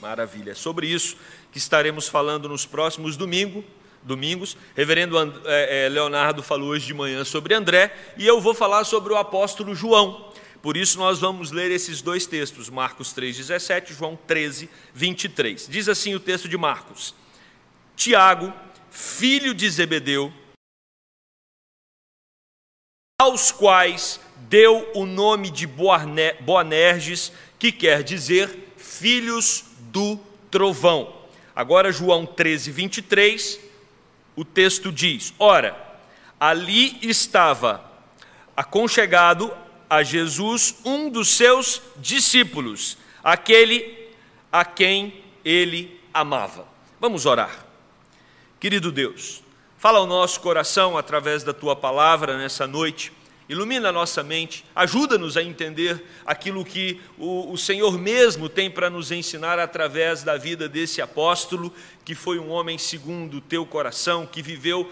Maravilha. É sobre isso que estaremos falando nos próximos domingos. Reverendo Leonardo falou hoje de manhã sobre André, e eu vou falar sobre o apóstolo João. Por isso nós vamos ler esses dois textos, Marcos 3,17 e João 13:23. Diz assim o texto de Marcos: Tiago, filho de Zebedeu, aos quais deu o nome de Boanerges, que quer dizer filhos do trovão. Agora João 13:23, o texto diz: Ora, ali estava aconchegado a Jesus um dos seus discípulos, aquele a quem ele amava. Vamos orar. Querido Deus, fala ao nosso coração através da Tua palavra nessa noite, ilumina a nossa mente, ajuda-nos a entender aquilo que o Senhor mesmo tem para nos ensinar através da vida desse apóstolo, que foi um homem segundo o Teu coração, que viveu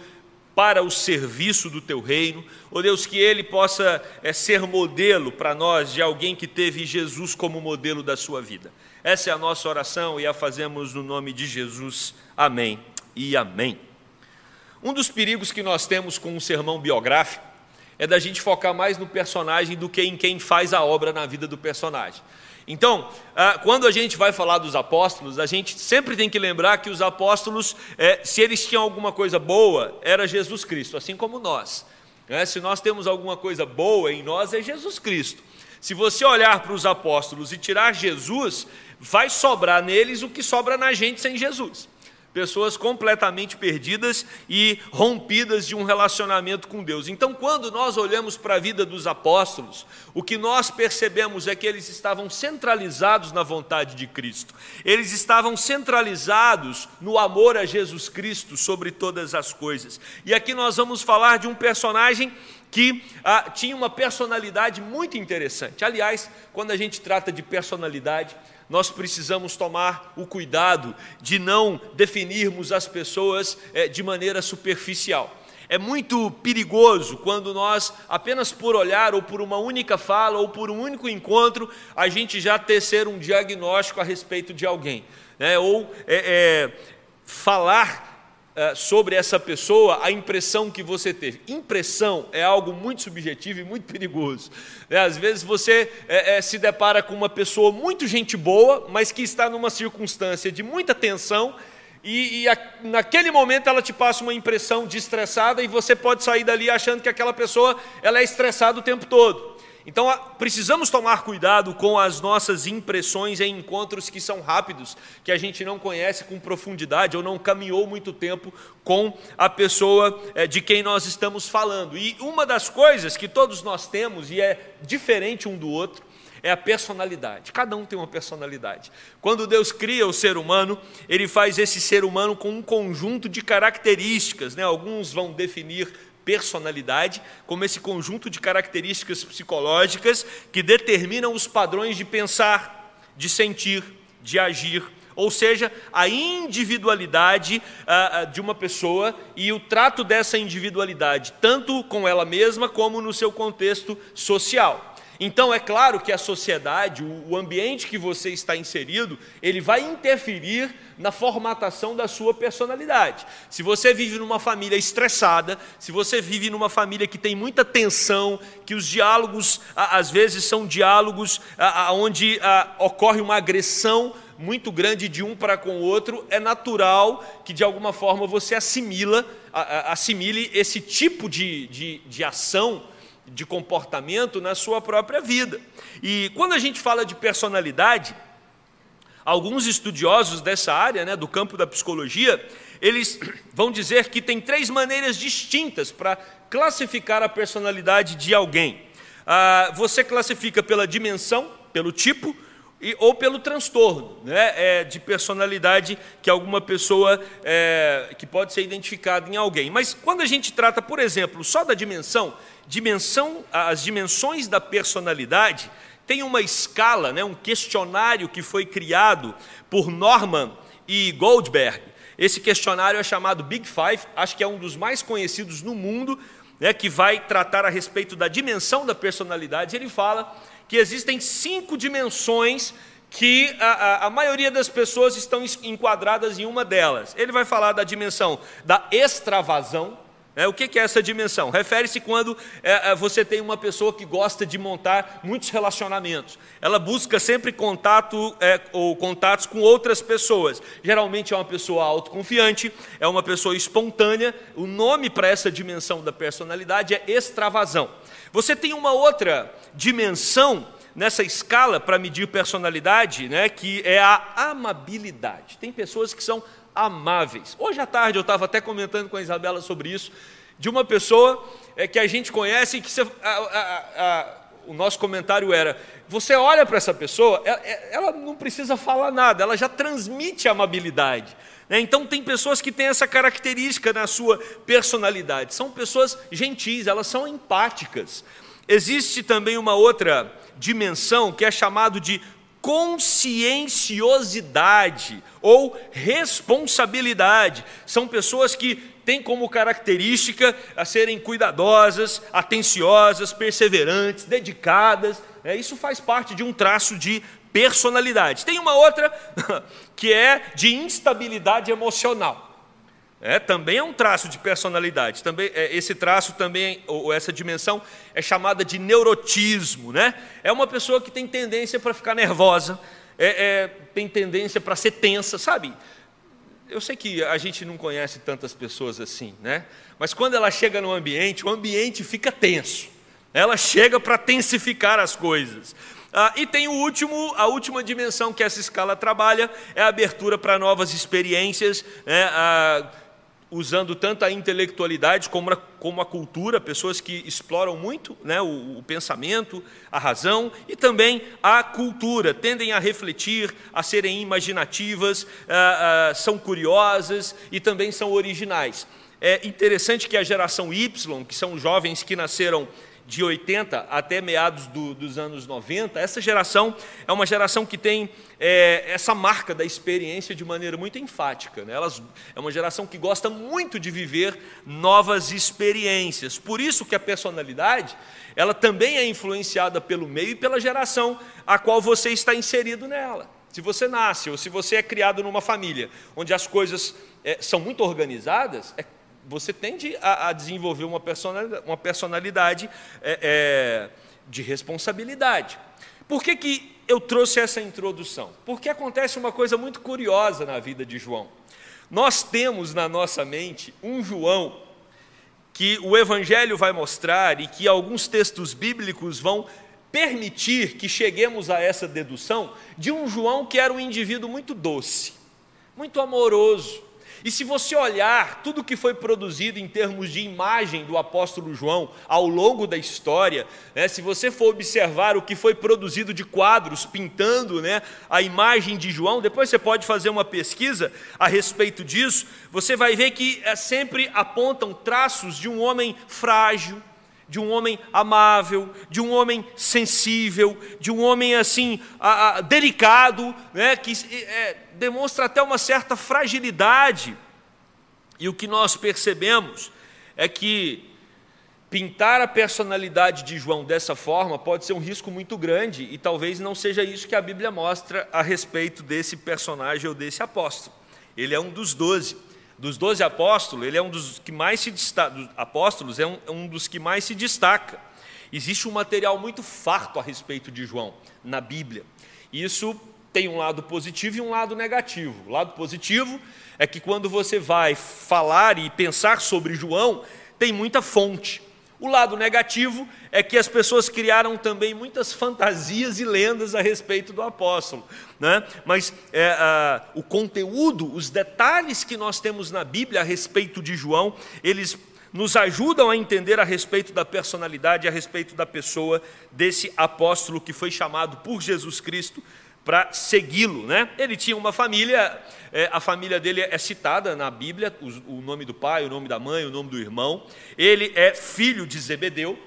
para o serviço do Teu reino. Ó Deus, que ele possa ser modelo para nós de alguém que teve Jesus como modelo da sua vida. Essa é a nossa oração e a fazemos no nome de Jesus. Amém e amém. Um dos perigos que nós temos com um sermão biográfico é da gente focar mais no personagem do que em quem faz a obra na vida do personagem. Então, quando a gente vai falar dos apóstolos, a gente sempre tem que lembrar que os apóstolos, se eles tinham alguma coisa boa, era Jesus Cristo, assim como nós. Se nós temos alguma coisa boa em nós, é Jesus Cristo. Se você olhar para os apóstolos e tirar Jesus, vai sobrar neles o que sobra na gente sem Jesus. Pessoas completamente perdidas e rompidas de um relacionamento com Deus. Então, quando nós olhamos para a vida dos apóstolos, o que nós percebemos é que eles estavam centralizados na vontade de Cristo. Eles estavam centralizados no amor a Jesus Cristo sobre todas as coisas. E aqui nós vamos falar de um personagem que tinha uma personalidade muito interessante. Aliás, quando a gente trata de personalidade, nós precisamos tomar o cuidado de não definirmos as pessoas de maneira superficial. É muito perigoso quando nós, apenas por olhar, ou por uma única fala, ou por um único encontro, a gente já tecer um diagnóstico a respeito de alguém, né? Ou falar sobre essa pessoa a impressão que você teve. Impressão é algo muito subjetivo e muito perigoso. Às vezes você se depara com uma pessoa muito gente boa, mas que está numa circunstância de muita tensão, e naquele momento ela te passa uma impressão de estressada, e você pode sair dali achando que aquela pessoa ela é estressada o tempo todo. Então precisamos tomar cuidado com as nossas impressões em encontros que são rápidos, que a gente não conhece com profundidade ou não caminhou muito tempo com a pessoa de quem nós estamos falando. E uma das coisas que todos nós temos, e é diferente um do outro, é a personalidade. Cada um tem uma personalidade. Quando Deus cria o ser humano, Ele faz esse ser humano com um conjunto de características, né? Alguns vão definir personalidade como esse conjunto de características psicológicas que determinam os padrões de pensar, de sentir, de agir, ou seja, a individualidade de uma pessoa e o trato dessa individualidade, tanto com ela mesma como no seu contexto social. Então é claro que a sociedade, o ambiente que você está inserido, ele vai interferir na formatação da sua personalidade. Se você vive numa família estressada, se você vive numa família que tem muita tensão, que os diálogos às vezes são diálogos onde ocorre uma agressão muito grande de um para com o outro, é natural que de alguma forma você assimile esse tipo de ação, de comportamento na sua própria vida. E quando a gente fala de personalidade, alguns estudiosos dessa área, né, do campo da psicologia, eles vão dizer que tem 3 maneiras distintas para classificar a personalidade de alguém. Você classifica pela dimensão, pelo tipo, ou pelo transtorno, né, de personalidade que alguma pessoa que pode ser identificada em alguém. Mas quando a gente trata, por exemplo, só da dimensão, as dimensões da personalidade, tem uma escala, né, um questionário que foi criado por Norman e Goldberg. Esse questionário é chamado Big Five, acho que é um dos mais conhecidos no mundo, né, que vai tratar a respeito da dimensão da personalidade. Ele fala que existem 5 dimensões que a maioria das pessoas estão enquadradas em uma delas. Ele vai falar da dimensão da extravasão. O que é essa dimensão? Refere-se quando você tem uma pessoa que gosta de montar muitos relacionamentos. Ela busca sempre contatos com outras pessoas. Geralmente é uma pessoa autoconfiante, é uma pessoa espontânea. O nome para essa dimensão da personalidade é extravasão. Você tem uma outra dimensão nessa escala para medir personalidade, que é a amabilidade. Tem pessoas que são amáveis. Hoje à tarde eu estava até comentando com a Isabela sobre isso, de uma pessoa que a gente conhece e que o nosso comentário era, você olha para essa pessoa, ela não precisa falar nada, ela já transmite amabilidade. Então tem pessoas que têm essa característica na sua personalidade, são pessoas gentis, elas são empáticas. Existe também uma outra dimensão que é chamado de conscienciosidade ou responsabilidade. São pessoas que têm como característica a serem cuidadosas, atenciosas, perseverantes, dedicadas. Isso faz parte de um traço de personalidade. Tem uma outra que é de instabilidade emocional. Também é um traço de personalidade. Também, esse traço também, ou essa dimensão, é chamada de neurotismo. É uma pessoa que tem tendência para ficar nervosa, tem tendência para ser tensa, sabe? Eu sei que a gente não conhece tantas pessoas assim, mas quando ela chega no ambiente, o ambiente fica tenso. Ela chega para tensificar as coisas. E tem a última dimensão que essa escala trabalha, é a abertura para novas experiências, usando tanto a intelectualidade como a cultura, pessoas que exploram muito o pensamento, a razão e também a cultura, tendem a refletir, a serem imaginativas, são curiosas e também são originais. É interessante que a geração Y, que são jovens que nasceram de 80 até meados dos anos 90, essa geração é uma geração que tem essa marca da experiência de maneira muito enfática. É uma geração que gosta muito de viver novas experiências. Por isso que a personalidade, ela também é influenciada pelo meio e pela geração a qual você está inserido nela. Se você nasce ou se você é criado numa família onde as coisas são muito organizadas, você tende a desenvolver uma personalidade de responsabilidade. Por que eu trouxe essa introdução? Porque acontece uma coisa muito curiosa na vida de João. Nós temos na nossa mente um João que o Evangelho vai mostrar e que alguns textos bíblicos vão permitir que cheguemos a essa dedução de um João que era um indivíduo muito doce, muito amoroso. E se você olhar tudo que foi produzido em termos de imagem do apóstolo João ao longo da história, se você for observar o que foi produzido de quadros pintando a imagem de João, depois você pode fazer uma pesquisa a respeito disso, você vai ver que sempre apontam traços de um homem frágil, de um homem amável, de um homem sensível, de um homem assim delicado, que demonstra até uma certa fragilidade. E o que nós percebemos é que pintar a personalidade de João dessa forma pode ser um risco muito grande e talvez não seja isso que a Bíblia mostra a respeito desse personagem ou desse apóstolo. Ele é um dos 12. Dos 12 apóstolos, ele é um dos que mais se destaca. Apóstolos é um dos que mais se destaca. Existe um material muito farto a respeito de João na Bíblia. Isso tem um lado positivo e um lado negativo. O lado positivo é que quando você vai falar e pensar sobre João, tem muita fonte. O lado negativo é que as pessoas criaram também muitas fantasias e lendas a respeito do apóstolo. Mas o conteúdo, os detalhes que nós temos na Bíblia a respeito de João, eles nos ajudam a entender a respeito da personalidade, a respeito da pessoa desse apóstolo que foi chamado por Jesus Cristo para segui-lo. Ele tinha uma família, a família dele é citada na Bíblia, o nome do pai, o nome da mãe, o nome do irmão. Ele é filho de Zebedeu,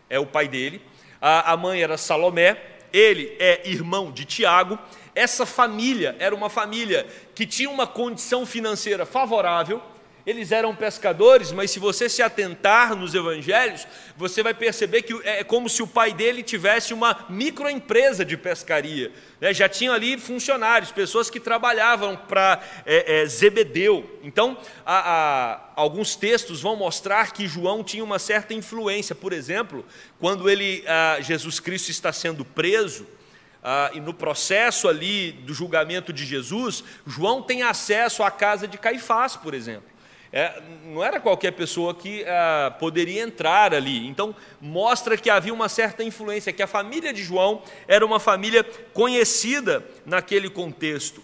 é o pai dele. A mãe era Salomé, ele é irmão de Tiago. Essa família era uma família que tinha uma condição financeira favorável. eles eram pescadores, mas se você se atentar nos evangelhos, você vai perceber que é como se o pai dele tivesse uma microempresa de pescaria, né? Já tinham ali funcionários, pessoas que trabalhavam para Zebedeu. Então, alguns textos vão mostrar que João tinha uma certa influência. Por exemplo, quando Jesus Cristo está sendo preso, e no processo ali do julgamento de Jesus, João tem acesso à casa de Caifás, por exemplo. Não era qualquer pessoa que poderia entrar ali. Então, mostra que havia uma certa influência, que a família de João era uma família conhecida naquele contexto.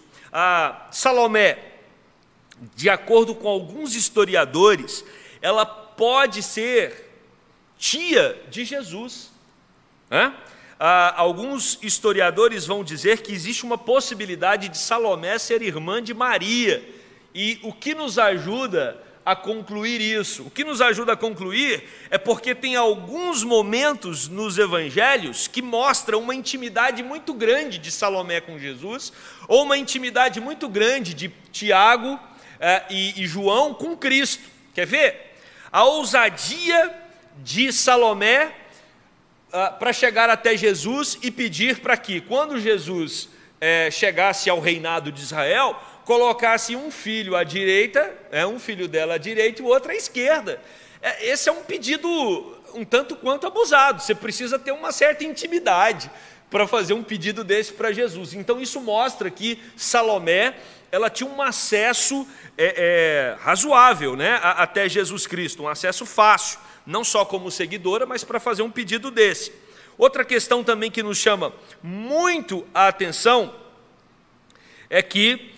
Salomé, de acordo com alguns historiadores, ela pode ser tia de Jesus. Alguns historiadores vão dizer que existe uma possibilidade de Salomé ser irmã de Maria. E o que nos ajuda a concluir isso? O que nos ajuda a concluir é porque tem alguns momentos nos evangelhos que mostram uma intimidade muito grande de Salomé com Jesus, ou uma intimidade muito grande de Tiago e João com Cristo. Quer ver? A ousadia de Salomé para chegar até Jesus e pedir para que, quando Jesus chegasse ao reinado de Israel, colocasse um filho à direita, um filho dela à direita e o outro à esquerda. Esse é um pedido um tanto quanto abusado. Você precisa ter uma certa intimidade para fazer um pedido desse para Jesus. Então isso mostra que Salomé, ela tinha um acesso razoável, né, até Jesus Cristo, um acesso fácil, não só como seguidora, mas para fazer um pedido desse. Outra questão também que nos chama muito a atenção é que,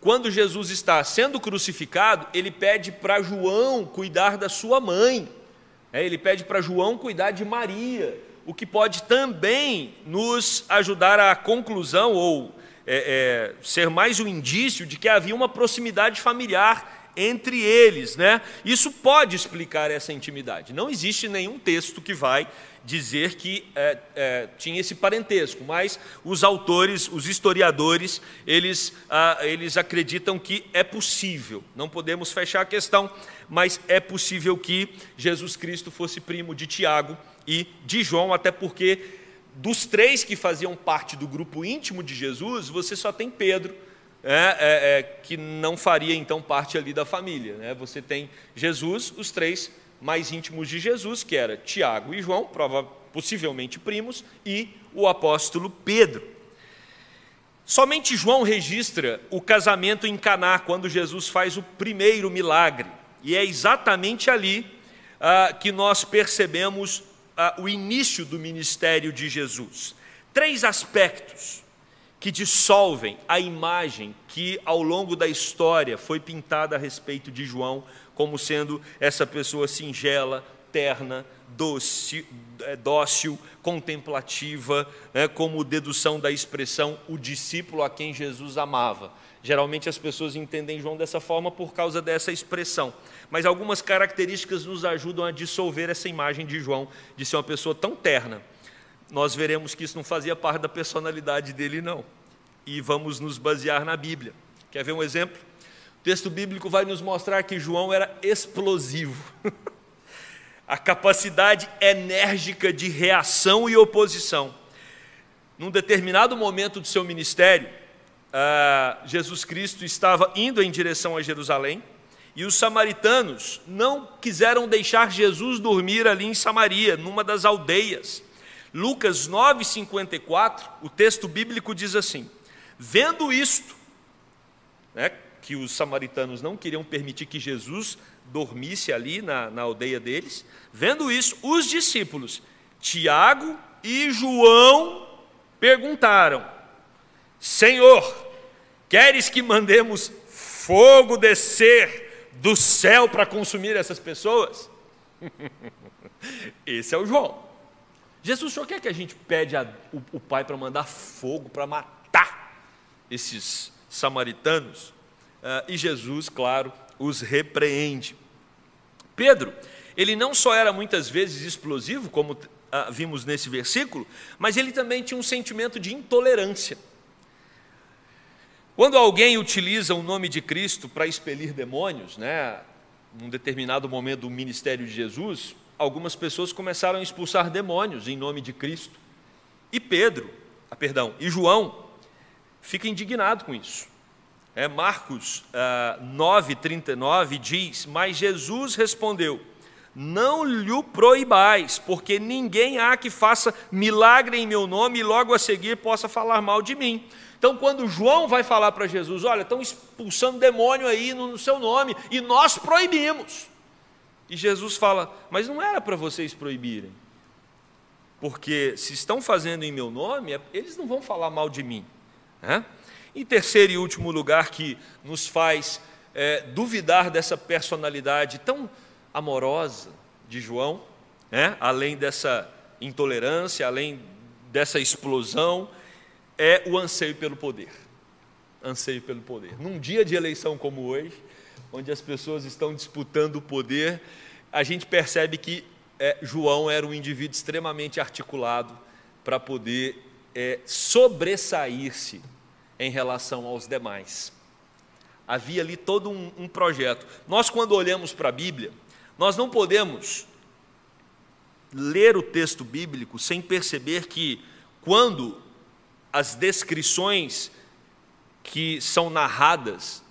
quando Jesus está sendo crucificado, ele pede para João cuidar da sua mãe, ele pede para João cuidar de Maria, o que pode também nos ajudar à conclusão, ou ser mais um indício de que havia uma proximidade familiar entre eles, né? Isso pode explicar essa intimidade. Não existe nenhum texto que vai dizer que tinha esse parentesco, mas os autores, os historiadores, eles acreditam que é possível. Não podemos fechar a questão, mas é possível que Jesus Cristo fosse primo de Tiago e de João, até porque dos três que faziam parte do grupo íntimo de Jesus, você só tem Pedro, que não faria então parte ali da família, né? Você tem Jesus, os três mais íntimos de Jesus, que era Tiago e João, possivelmente primos, e o apóstolo Pedro. Somente João registra o casamento em Caná, quando Jesus faz o primeiro milagre, e é exatamente ali que nós percebemos o início do ministério de Jesus. 3 aspectos que dissolvem a imagem que ao longo da história foi pintada a respeito de João como sendo essa pessoa singela, terna, dócil, contemplativa, como dedução da expressão o discípulo a quem Jesus amava. Geralmente as pessoas entendem João dessa forma por causa dessa expressão, mas algumas características nos ajudam a dissolver essa imagem de João, de ser uma pessoa tão terna. Nós veremos que isso não fazia parte da personalidade dele, não. E vamos nos basear na Bíblia. Quer ver um exemplo? O texto bíblico vai nos mostrar que João era explosivo. A capacidade enérgica de reação e oposição. Num determinado momento do seu ministério, Jesus Cristo estava indo em direção a Jerusalém, e os samaritanos não quiseram deixar Jesus dormir ali em Samaria, numa das aldeias. Lucas 9,54, o texto bíblico diz assim: vendo isto, que os samaritanos não queriam permitir que Jesus dormisse ali na aldeia deles, vendo isso, os discípulos, Tiago e João, perguntaram: Senhor, queres que mandemos fogo descer do céu para consumir essas pessoas? Esse é o João. Jesus, o senhor quer que a gente pede o Pai para mandar fogo, para matar esses samaritanos? E Jesus, claro, os repreende. Pedro, ele não só era muitas vezes explosivo, como vimos nesse versículo, mas ele também tinha um sentimento de intolerância. Quando alguém utiliza o nome de Cristo para expelir demônios, num determinado momento do ministério de Jesus, algumas pessoas começaram a expulsar demônios em nome de Cristo. E e João fica indignado com isso. Marcos 9:39 diz: mas Jesus respondeu: não lhe proibais, porque ninguém há que faça milagre em meu nome e logo a seguir possa falar mal de mim. Então, quando João vai falar para Jesus: olha, estão expulsando demônio aí no seu nome, e nós proibimos. E Jesus fala: mas não era para vocês proibirem, porque se estão fazendo em meu nome, eles não vão falar mal de mim. Em terceiro e último lugar, que nos faz duvidar dessa personalidade tão amorosa de João, além dessa intolerância, além dessa explosão, é o anseio pelo poder. Anseio pelo poder. Num dia de eleição como hoje, onde as pessoas estão disputando o poder, a gente percebe que João era um indivíduo extremamente articulado para poder sobressair-se em relação aos demais. Havia ali todo um projeto. Nós, quando olhamos para a Bíblia, nós não podemos ler o texto bíblico sem perceber que, quando as descrições que são narradas,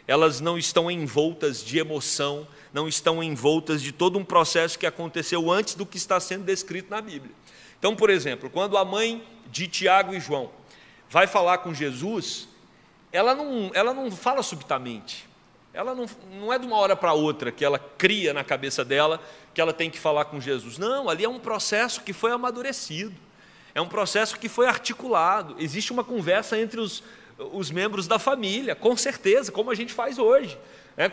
elas não estão envoltas de emoção, não estão envoltas de todo um processo que aconteceu antes do que está sendo descrito na Bíblia. Então, por exemplo, quando a mãe de Tiago e João vai falar com Jesus, ela não fala subitamente. Ela não é de uma hora para outra que ela cria na cabeça dela que ela tem que falar com Jesus. Não, ali é um processo que foi amadurecido. É um processo que foi articulado. Existe uma conversa entre os membros da família, com certeza, como a gente faz hoje.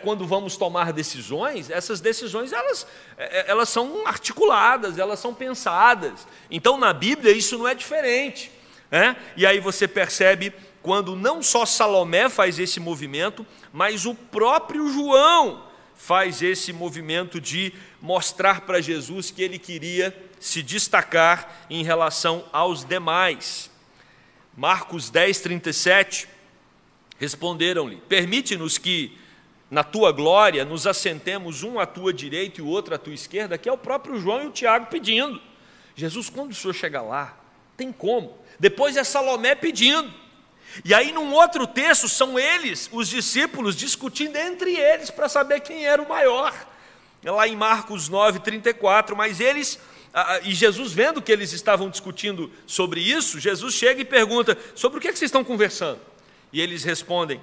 Quando vamos tomar decisões, essas decisões elas são articuladas, elas são pensadas. Então, na Bíblia, isso não é diferente. E aí você percebe quando não só Salomé faz esse movimento, mas o próprio João faz esse movimento de mostrar para Jesus que ele queria se destacar em relação aos demais. Marcos 10:37, responderam-lhe: permite-nos que na tua glória nos assentemos um à tua direita e o outro à tua esquerda. Aqui é o próprio João e o Tiago pedindo. Jesus, quando o senhor chegar lá, tem como? Depois é Salomé pedindo. E aí, num outro texto, são eles, os discípulos, discutindo entre eles para saber quem era o maior. Lá em Marcos 9:34, mas eles, e Jesus vendo que eles estavam discutindo sobre isso, Jesus chega e pergunta: sobre o que é que vocês estão conversando? E eles respondem,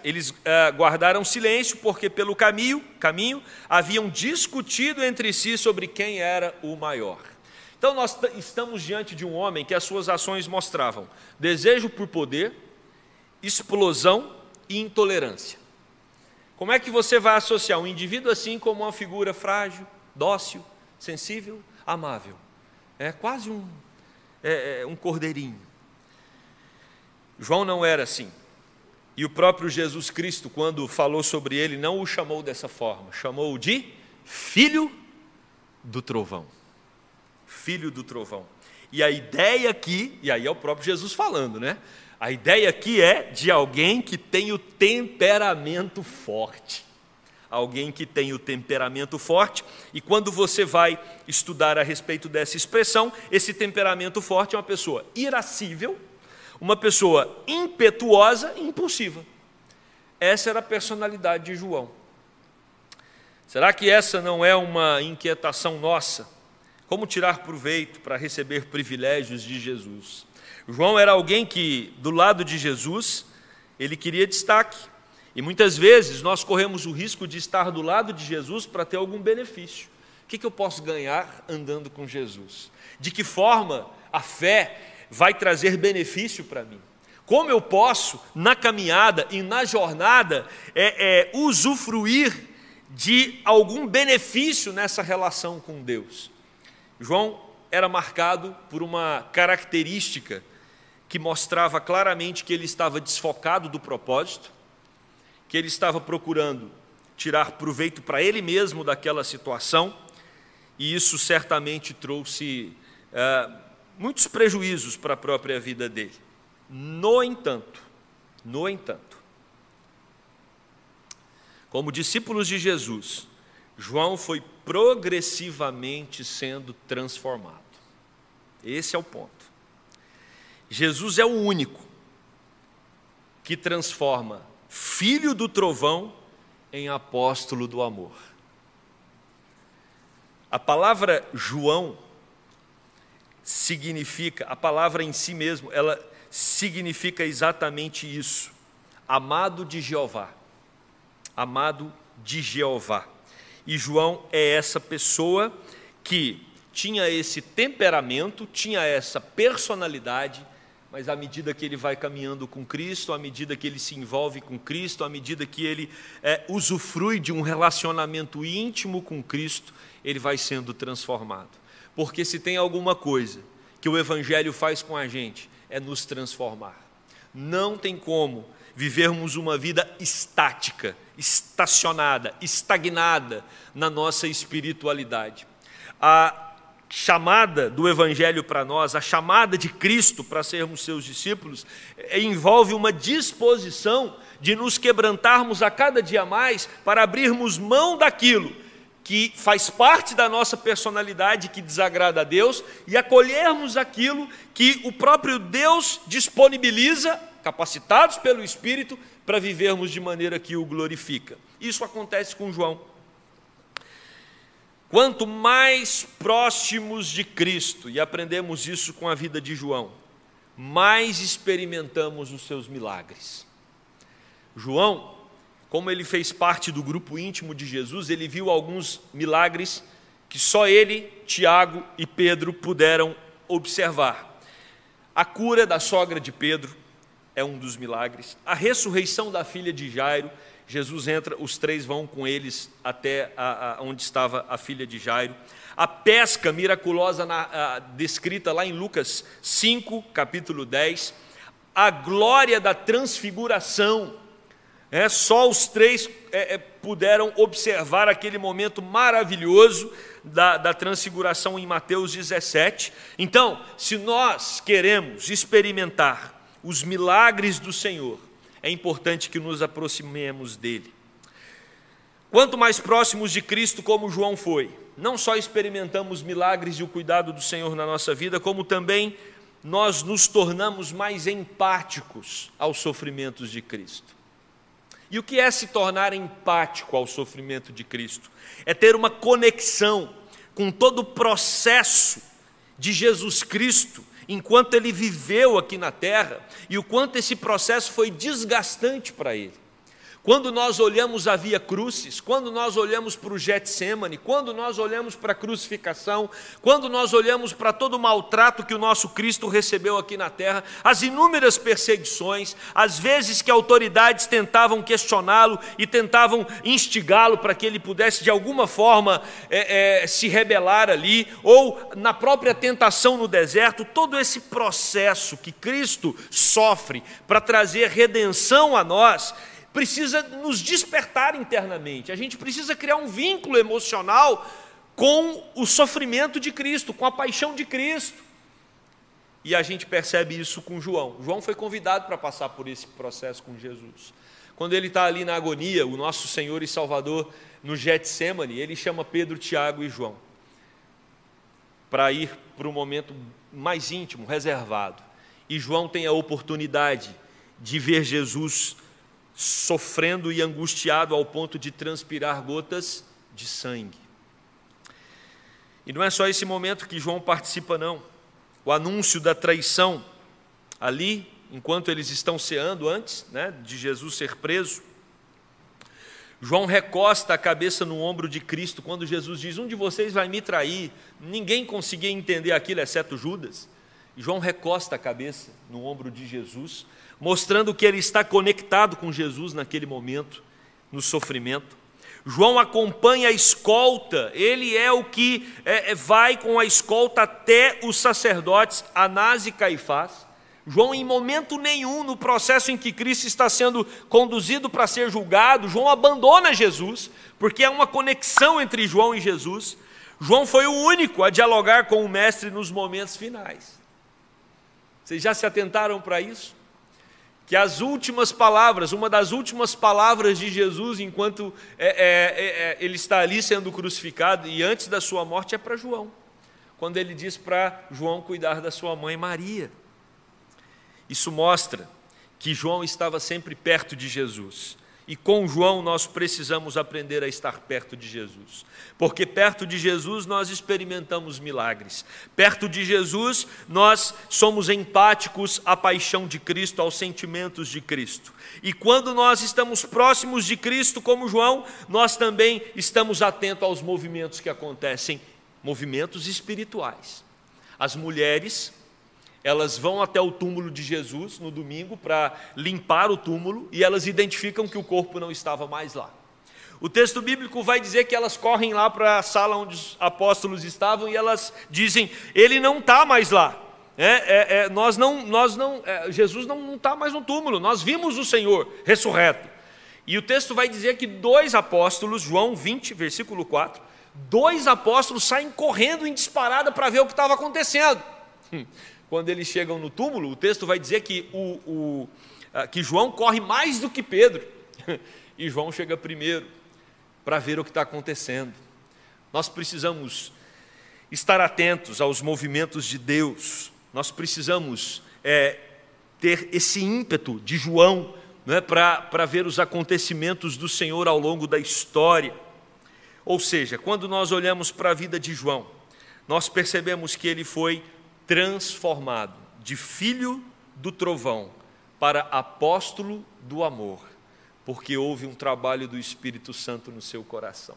eles guardaram silêncio, porque pelo caminho haviam discutido entre si sobre quem era o maior. Então, nós estamos diante de um homem que as suas ações mostravam desejo por poder, explosão e intolerância. Como é que você vai associar um indivíduo assim como uma figura frágil, dócil, sensível, amável? É quase um cordeirinho. João não era assim. E o próprio Jesus Cristo, quando falou sobre ele, não o chamou dessa forma, chamou-o de filho do trovão. Filho do trovão. E a ideia aqui, e aí é o próprio Jesus falando, a ideia aqui é de alguém que tem o temperamento forte. Alguém que tem o temperamento forte, e quando você vai estudar a respeito dessa expressão, esse temperamento forte é uma pessoa irascível, uma pessoa impetuosa e impulsiva. Essa era a personalidade de João. Será que essa não é uma inquietação nossa? Como tirar proveito para receber privilégios de Jesus? João era alguém que, do lado de Jesus, ele queria destaque. E muitas vezes nós corremos o risco de estar do lado de Jesus para ter algum benefício. O que eu posso ganhar andando com Jesus? De que forma a fé vai trazer benefício para mim? Como eu posso, na caminhada e na jornada, usufruir de algum benefício nessa relação com Deus? João era marcado por uma característica que mostrava claramente que ele estava desfocado do propósito, que ele estava procurando tirar proveito para ele mesmo daquela situação, e isso certamente trouxe muitos prejuízos para a própria vida dele. No entanto, como discípulos de Jesus, João foi progressivamente sendo transformado. Esse é o ponto. Jesus é o único que transforma filho do trovão em apóstolo do amor. A palavra João significa, a palavra em si mesmo, ela significa exatamente isso: amado de Jeová. Amado de Jeová. E João é essa pessoa que tinha esse temperamento, tinha essa personalidade, mas à medida que ele vai caminhando com Cristo, à medida que ele se envolve com Cristo, à medida que ele usufrui de um relacionamento íntimo com Cristo, ele vai sendo transformado. Porque se tem alguma coisa que o Evangelho faz com a gente, é nos transformar. Não tem como vivermos uma vida estática, estacionada, estagnada na nossa espiritualidade. A chamada do Evangelho para nós, a chamada de Cristo para sermos seus discípulos, envolve uma disposição de nos quebrantarmos a cada dia mais para abrirmos mão daquilo que faz parte da nossa personalidade, que desagrada a Deus, e acolhermos aquilo que o próprio Deus disponibiliza, capacitados pelo Espírito, para vivermos de maneira que o glorifica. Isso acontece com João. Quanto mais próximos de Cristo, e aprendemos isso com a vida de João, mais experimentamos os seus milagres. João, como ele fez parte do grupo íntimo de Jesus, ele viu alguns milagres que só ele, Tiago e Pedro puderam observar. A cura da sogra de Pedro é um dos milagres. A ressurreição da filha de Jairo, Jesus entra, os três vão com eles até onde estava a filha de Jairo. A pesca miraculosa descrita lá em Lucas 5, capítulo 10. A glória da transfiguração. Só os três puderam observar aquele momento maravilhoso da transfiguração em Mateus 17. Então, se nós queremos experimentar os milagres do Senhor, é importante que nos aproximemos dele. Quanto mais próximos de Cristo, como João foi, não só experimentamos milagres e o cuidado do Senhor na nossa vida, como também nós nos tornamos mais empáticos aos sofrimentos de Cristo. E o que é se tornar empático ao sofrimento de Cristo? É ter uma conexão com todo o processo de Jesus Cristo, enquanto ele viveu aqui na terra, e o quanto esse processo foi desgastante para ele. Quando nós olhamos a Via Crucis, quando nós olhamos para o Getsemane, quando nós olhamos para a crucificação, quando nós olhamos para todo o maltrato que o nosso Cristo recebeu aqui na terra, as inúmeras perseguições, as vezes que autoridades tentavam questioná-lo e tentavam instigá-lo para que ele pudesse de alguma forma se rebelar ali, ou na própria tentação no deserto, todo esse processo que Cristo sofre para trazer redenção a nós, precisa nos despertar internamente. A gente precisa criar um vínculo emocional com o sofrimento de Cristo, com a paixão de Cristo. E a gente percebe isso com João. João foi convidado para passar por esse processo com Jesus. Quando ele está ali na agonia, o nosso Senhor e Salvador, no Getsemane, ele chama Pedro, Tiago e João para ir para um momento mais íntimo, reservado. E João tem a oportunidade de ver Jesus sofrendo e angustiado ao ponto de transpirar gotas de sangue. E não é só esse momento que João participa, não. O anúncio da traição, ali, enquanto eles estão ceando antes, de Jesus ser preso, João recosta a cabeça no ombro de Cristo, quando Jesus diz, um de vocês vai me trair. Ninguém conseguia entender aquilo, exceto Judas. E João recosta a cabeça no ombro de Jesus, mostrando que ele está conectado com Jesus naquele momento, no sofrimento. João acompanha a escolta, ele é o que vai com a escolta até os sacerdotes Anás e Caifás. João, em momento nenhum, no processo em que Cristo está sendo conduzido para ser julgado, João abandona Jesus, porque há uma conexão entre João e Jesus. João foi o único a dialogar com o Mestre nos momentos finais. Vocês já se atentaram para isso? que as últimas palavras, uma das últimas palavras de Jesus, enquanto ele está ali sendo crucificado, e antes da sua morte, é para João, quando ele diz para João cuidar da sua mãe Maria. Isso mostra que João estava sempre perto de Jesus. E com João nós precisamos aprender a estar perto de Jesus, porque perto de Jesus nós experimentamos milagres, perto de Jesus nós somos empáticos à paixão de Cristo, aos sentimentos de Cristo. E quando nós estamos próximos de Cristo, como João, nós também estamos atentos aos movimentos que acontecem, movimentos espirituais. As mulheres, elas vão até o túmulo de Jesus no domingo para limpar o túmulo e elas identificam que o corpo não estava mais lá. O texto bíblico vai dizer que elas correm lá para a sala onde os apóstolos estavam e elas dizem: ele não está mais lá. Jesus não está mais no túmulo, nós vimos o Senhor ressurreto. E o texto vai dizer que 2 apóstolos, João 20, versículo 4, 2 apóstolos saem correndo em disparada para ver o que estava acontecendo. Quando eles chegam no túmulo, o texto vai dizer que, que João corre mais do que Pedro, e João chega primeiro para ver o que está acontecendo. Nós precisamos estar atentos aos movimentos de Deus, nós precisamos ter esse ímpeto de João, né, para ver os acontecimentos do Senhor ao longo da história. Ou seja, quando nós olhamos para a vida de João, nós percebemos que ele foi transformado de filho do trovão para apóstolo do amor, porque houve um trabalho do Espírito Santo no seu coração.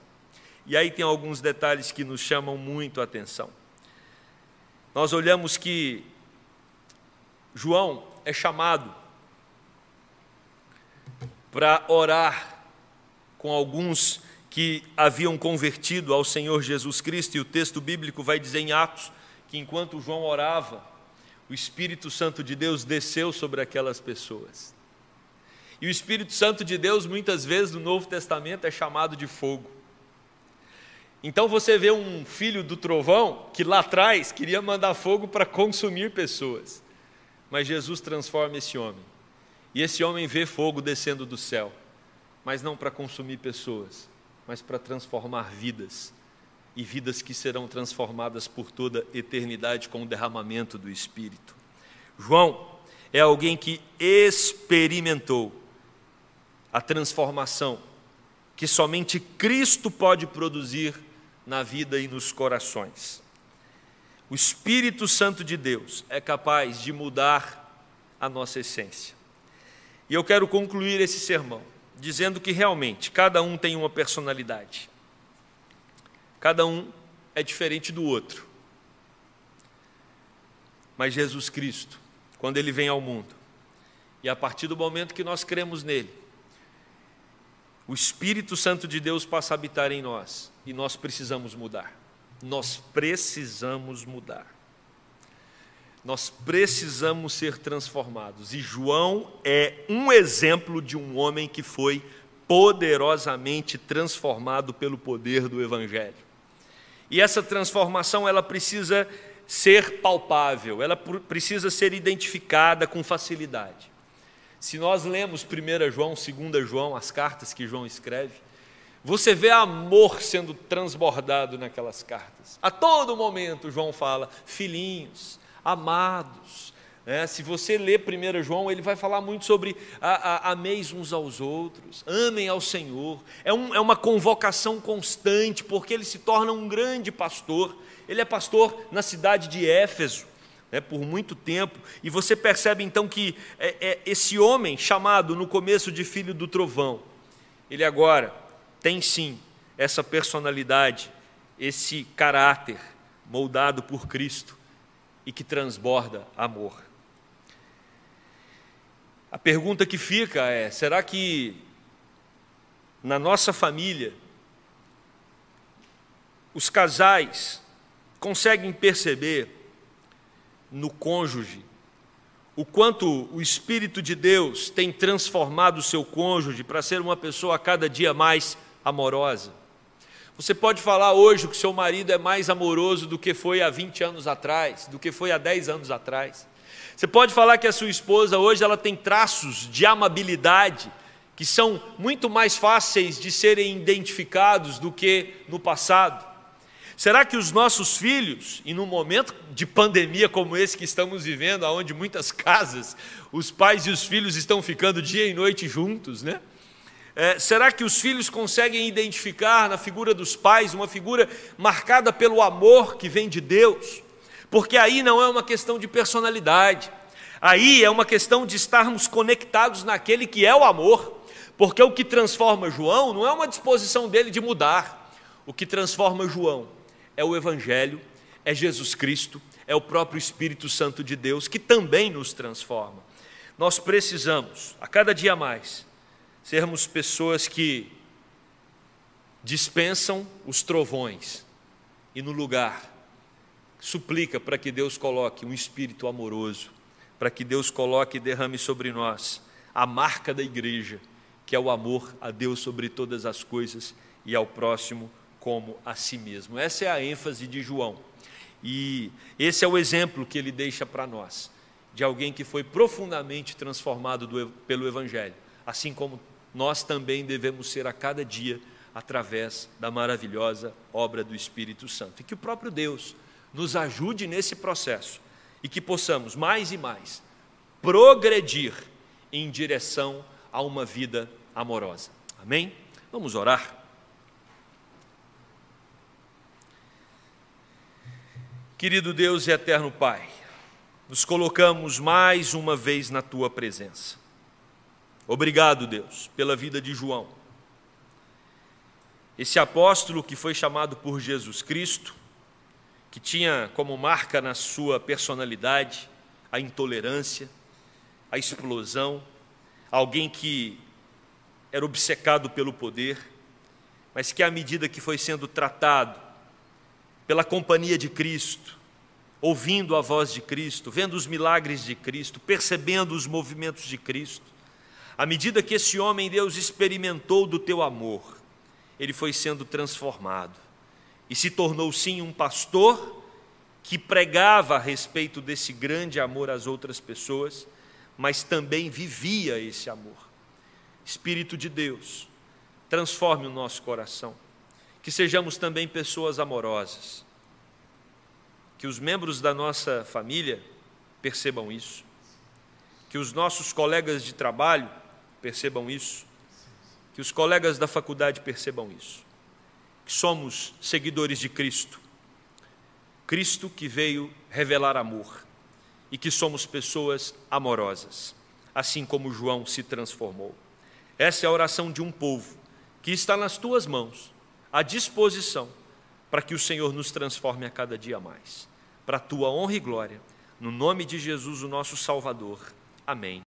E aí tem alguns detalhes que nos chamam muito a atenção. Nós olhamos que João é chamado para orar com alguns que haviam convertido ao Senhor Jesus Cristo, e o texto bíblico vai dizer em Atos que enquanto João orava, o Espírito Santo de Deus desceu sobre aquelas pessoas. E o Espírito Santo de Deus, muitas vezes no Novo Testamento, é chamado de fogo. Então você vê um filho do trovão que lá atrás queria mandar fogo para consumir pessoas. Mas Jesus transforma esse homem. E esse homem vê fogo descendo do céu, mas não para consumir pessoas, mas para transformar vidas. E vidas que serão transformadas por toda a eternidade com o derramamento do Espírito. João é alguém que experimentou a transformação que somente Cristo pode produzir na vida e nos corações. O Espírito Santo de Deus é capaz de mudar a nossa essência. E eu quero concluir esse sermão dizendo que realmente cada um tem uma personalidade. Cada um é diferente do outro. Mas Jesus Cristo, quando Ele vem ao mundo, e a partir do momento que nós cremos nele, o Espírito Santo de Deus passa a habitar em nós, e nós precisamos mudar. Nós precisamos mudar. Nós precisamos ser transformados. E João é um exemplo de um homem que foi poderosamente transformado pelo poder do Evangelho. E essa transformação, ela precisa ser palpável, ela precisa ser identificada com facilidade. Se nós lemos 1 João, 2 João, as cartas que João escreve, você vê amor sendo transbordado naquelas cartas. A todo momento João fala: filhinhos, amados. Se você ler 1 João, ele vai falar muito sobre ameis uns aos outros, amem ao Senhor. É uma convocação constante, porque ele se torna um grande pastor. Ele é pastor na cidade de Éfeso, por muito tempo. E você percebe então que esse homem, chamado no começo de filho do trovão, ele agora tem sim essa personalidade, esse caráter moldado por Cristo e que transborda amor. A pergunta que fica é: será que na nossa família os casais conseguem perceber no cônjuge o quanto o Espírito de Deus tem transformado o seu cônjuge para ser uma pessoa a cada dia mais amorosa? Você pode falar hoje que o seu marido é mais amoroso do que foi há 20 anos atrás, do que foi há 10 anos atrás. Você pode falar que a sua esposa hoje ela tem traços de amabilidade que são muito mais fáceis de serem identificados do que no passado. Será que os nossos filhos, e num momento de pandemia como esse que estamos vivendo, onde muitas casas, os pais e os filhos estão ficando dia e noite juntos, né? Será que os filhos conseguem identificar na figura dos pais uma figura marcada pelo amor que vem de Deus? Porque aí não é uma questão de personalidade, aí é uma questão de estarmos conectados naquele que é o amor, porque o que transforma João não é uma disposição dele de mudar, o que transforma João é o Evangelho, é Jesus Cristo, é o próprio Espírito Santo de Deus, que também nos transforma. Nós precisamos, a cada dia mais, sermos pessoas que dispensam os trovões e no lugar suplica para que Deus coloque um espírito amoroso, para que Deus coloque e derrame sobre nós a marca da igreja, que é o amor a Deus sobre todas as coisas e ao próximo como a si mesmo. Essa é a ênfase de João. E esse é o exemplo que ele deixa para nós, de alguém que foi profundamente transformado pelo Evangelho, assim como nós também devemos ser a cada dia, através da maravilhosa obra do Espírito Santo. E que o próprio Deus nos ajude nesse processo, e que possamos mais e mais progredir em direção a uma vida amorosa. Amém? Vamos orar. Querido Deus e eterno Pai, nos colocamos mais uma vez na Tua presença. Obrigado, Deus, pela vida de João, esse apóstolo que foi chamado por Jesus Cristo, que tinha como marca na sua personalidade a intolerância, a explosão, alguém que era obcecado pelo poder, mas que à medida que foi sendo tratado pela companhia de Cristo, ouvindo a voz de Cristo, vendo os milagres de Cristo, percebendo os movimentos de Cristo, à medida que esse homem, Deus, experimentou do Teu amor, ele foi sendo transformado e se tornou sim um pastor que pregava a respeito desse grande amor às outras pessoas, mas também vivia esse amor. Espírito de Deus, transforme o nosso coração, que sejamos também pessoas amorosas, que os membros da nossa família percebam isso, que os nossos colegas de trabalho percebam isso, que os colegas da faculdade percebam isso, que somos seguidores de Cristo, Cristo que veio revelar amor, e que somos pessoas amorosas, assim como João se transformou. Essa é a oração de um povo que está nas Tuas mãos, à disposição, para que o Senhor nos transforme a cada dia mais, para a Tua honra e glória, no nome de Jesus, o nosso Salvador. Amém.